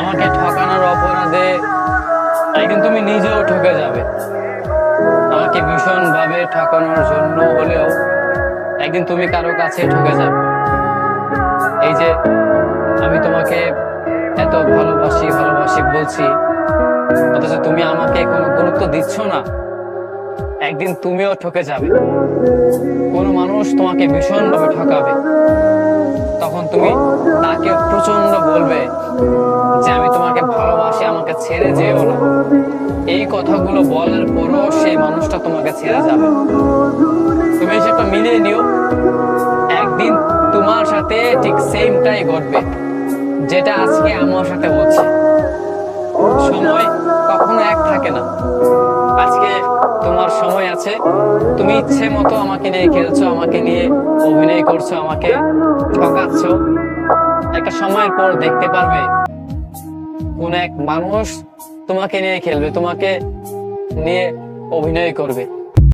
আমাকে ঠকানোর অপরাধে একদিন তুমি নিজেও ঠকে যাবে। আমাকে ভীষণ ভাবে ঠকানোর জন্য হলেও একদিন তুমি কারো কাছে ঠকে যাবে। এই যে আমি তোমাকে এত ভালোবাসি ভালোবাসি বলছি, অথচ তুমি আমাকে কোনো গুরুত্ব দিচ্ছ না। একদিন তুমিও ঠকে যাবে। কোনো মানুষ তোমাকে ভীষণ ভাবে ঠকাবে, তখন তুমি তাকে প্রচন্ড বলবে যে আমি তোমাকে ভালোবাসি, আমাকে ছেড়ে যেও না। এই কথাগুলো বলার পরও সেই মানুষটা তোমাকে ছেড়ে যাবে। তুমি সেটা মিলিয়ে নিও, একদিন তোমার সাথে ঠিক সেমটাই ঘটবে যেটা আজকে আমার সাথে হচ্ছে। সময় কখনো এক থাকে না। আজকে তোমার সময় আছে, তুমি ইচ্ছে মতো আমাকে নিয়ে খেলছো, আমাকে নিয়ে অভিনয় করছো, আমাকে ঠকাচ্ছ। একটা সময়ের পর দেখতে পারবে কোন এক মানুষ তোমাকে নিয়ে খেলবে, তোমাকে নিয়ে অভিনয় করবে।